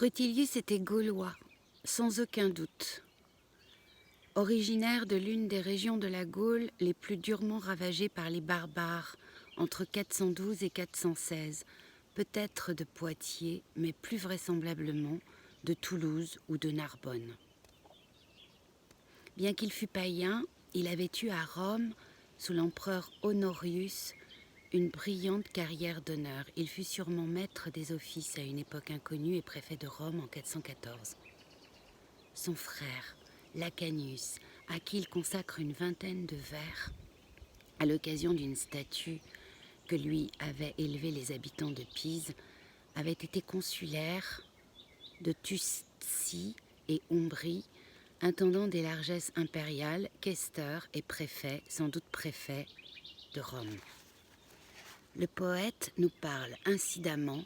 Rutilius était gaulois, sans aucun doute. Originaire de l'une des régions de la Gaule les plus durement ravagées par les barbares, entre 412 et 416, peut-être de Poitiers, mais plus vraisemblablement de Toulouse ou de Narbonne. Bien qu'il fût païen, il avait eu à Rome, sous l'empereur Honorius, une brillante carrière d'honneur. Il fut sûrement maître des offices à une époque inconnue et préfet de Rome en 414. Son frère, Lacanius, à qui il consacre une vingtaine de vers, à l'occasion d'une statue que lui avaient élevée les habitants de Pise, avait été consulaire de Tuscie et Ombrie, intendant des largesses impériales, questeur et préfet, sans doute préfet, de Rome. Le poète nous parle incidemment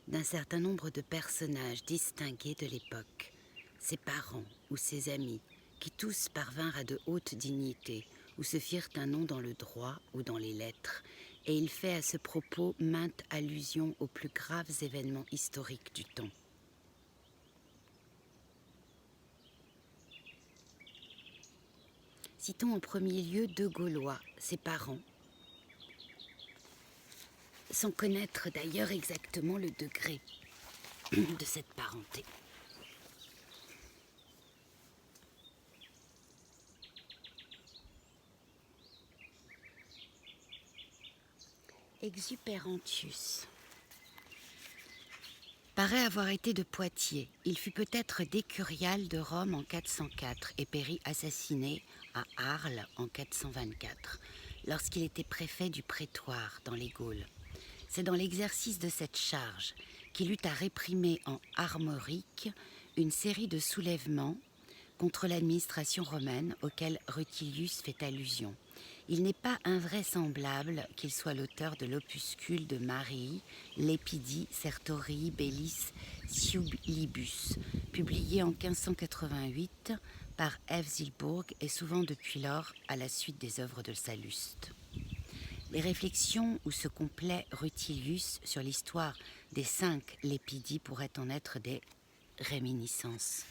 d'un certain nombre de personnages distingués de l'époque, ses parents ou ses amis, qui tous parvinrent à de hautes dignités, ou se firent un nom dans le droit ou dans les lettres, et il fait à ce propos mainte allusion aux plus graves événements historiques du temps. Citons en premier lieu deux Gaulois, ses parents, sans connaître d'ailleurs exactement le degré de cette parenté. Exupérantius paraît avoir été de Poitiers. Il fut peut-être décurial de Rome en 404 et périt assassiné à Arles en 424, lorsqu'il était préfet du prétoire dans les Gaules. C'est dans l'exercice de cette charge qu'il eut à réprimer en Armorique une série de soulèvements contre l'administration romaine auquel Rutilius fait allusion. Il n'est pas invraisemblable qu'il soit l'auteur de l'opuscule de Marii, Lepidi Sertorii Bellis Siublibus, publié en 1588 par F. Zilbourg et souvent depuis lors à la suite des œuvres de Salluste. Les réflexions où se complaît Rutilius sur l'histoire des 5 Lépidis pourraient en être des réminiscences.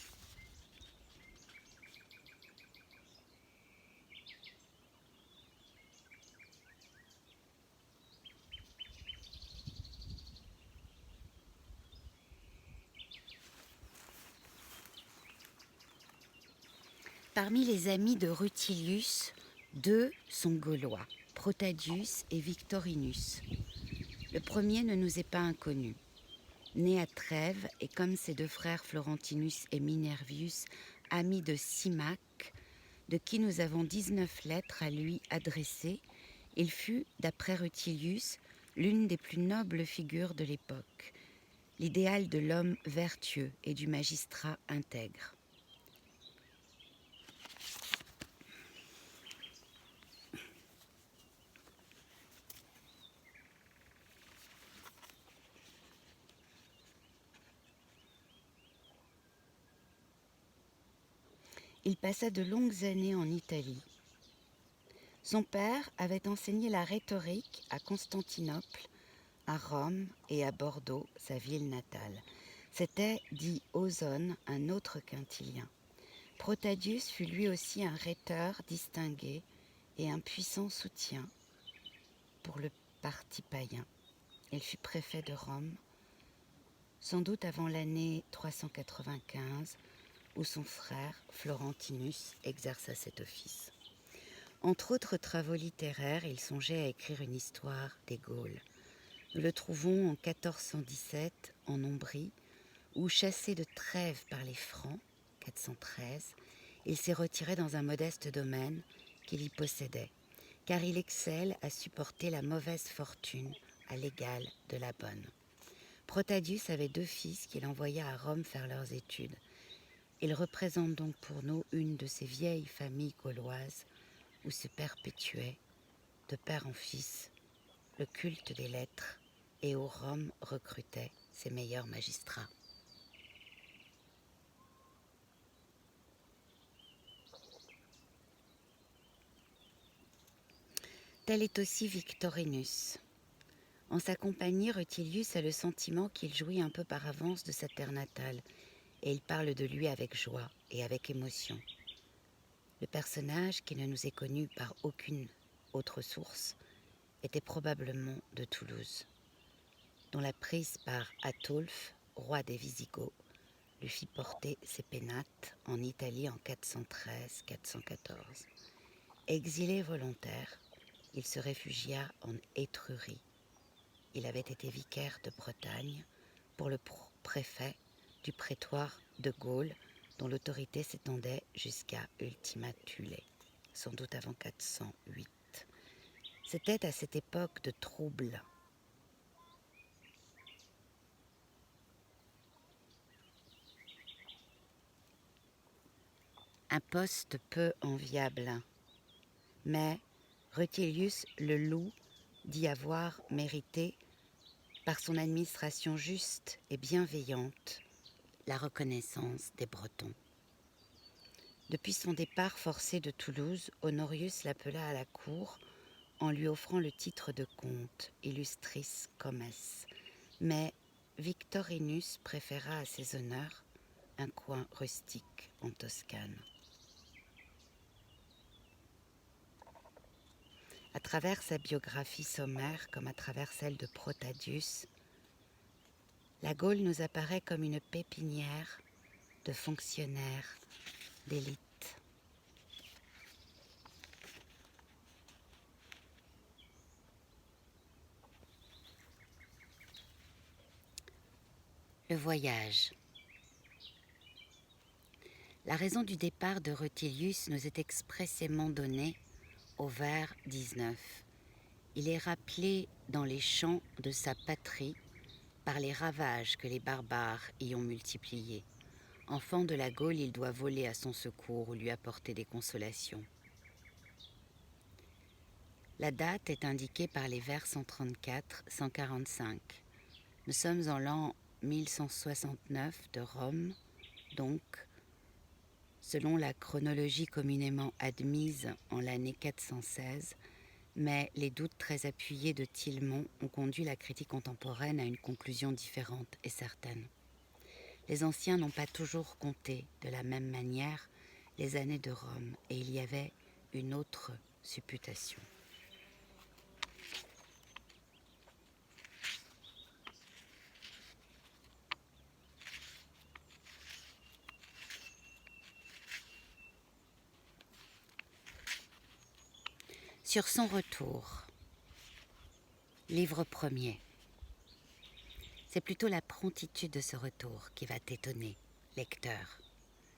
Parmi les amis de Rutilius, 2 sont gaulois, Protadius et Victorinus. Le premier ne nous est pas inconnu. Né à Trèves et comme ses 2 frères Florentinus et Minervius, ami de Symaque, de qui nous avons 19 lettres à lui adressées, il fut, d'après Rutilius, l'une des plus nobles figures de l'époque, l'idéal de l'homme vertueux et du magistrat intègre. Il passa de longues années en Italie. Son père avait enseigné la rhétorique à Constantinople, à Rome et à Bordeaux, sa ville natale. C'était, dit Ausone, un autre quintilien. Protadius fut lui aussi un rhéteur distingué et un puissant soutien pour le parti païen. Il fut préfet de Rome, sans doute avant l'année 395, où son frère, Florentinus, exerça cet office. Entre autres travaux littéraires, il songeait à écrire une histoire des Gaules. Nous le trouvons en 1417 en Ombrie, où, chassé de Trèves par les Francs, 413, il s'est retiré dans un modeste domaine qu'il y possédait, car il excelle à supporter la mauvaise fortune à l'égal de la bonne. Protadius avait 2 fils qu'il envoya à Rome faire leurs études. Il représente donc pour nous une de ces vieilles familles gauloises où se perpétuait, de père en fils, le culte des lettres et où Rome recrutait ses meilleurs magistrats. Tel est aussi Victorinus. En sa compagnie, Rutilius a le sentiment qu'il jouit un peu par avance de sa terre natale, et il parle de lui avec joie et avec émotion. Le personnage, qui ne nous est connu par aucune autre source, était probablement de Toulouse, dont la prise par Ataulf, roi des Visigoths, lui fit porter ses pénates en Italie en 413-414. Exilé volontaire, il se réfugia en Étrurie. Il avait été vicaire de Bretagne pour le préfet du prétoire de Gaulle, dont l'autorité s'étendait jusqu'à Ultima Thule, sans doute avant 408. C'était à cette époque de troubles. Un poste peu enviable, mais Rutilius le Loup dit avoir mérité, par son administration juste et bienveillante, la reconnaissance des Bretons. Depuis son départ forcé de Toulouse, Honorius l'appela à la cour en lui offrant le titre de comte, illustris comes, mais Victorinus préféra à ses honneurs un coin rustique en Toscane. À travers sa biographie sommaire, comme à travers celle de Protadius, la Gaule nous apparaît comme une pépinière de fonctionnaires, d'élite. Le voyage. La raison du départ de Rutilius nous est expressément donnée au vers 19. Il est rappelé dans les champs de sa patrie par les ravages que les barbares y ont multipliés. Enfant de la Gaule, il doit voler à son secours ou lui apporter des consolations. La date est indiquée par les vers 134-145. Nous sommes en l'an 1169 de Rome, donc, selon la chronologie communément admise en l'année 416, mais les doutes très appuyés de Tillemont ont conduit la critique contemporaine à une conclusion différente et certaine. Les anciens n'ont pas toujours compté de la même manière les années de Rome, et il y avait une autre supputation. Sur son retour, livre premier. C'est plutôt la promptitude de ce retour qui va t'étonner, lecteur.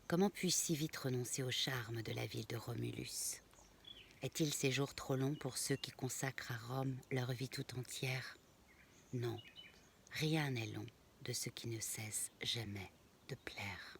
Comment puis-je si vite renoncer au charme de la ville de Romulus? Est-il ces jours trop longs pour ceux qui consacrent à Rome leur vie tout entière? Non, rien n'est long de ce qui ne cesse jamais de plaire.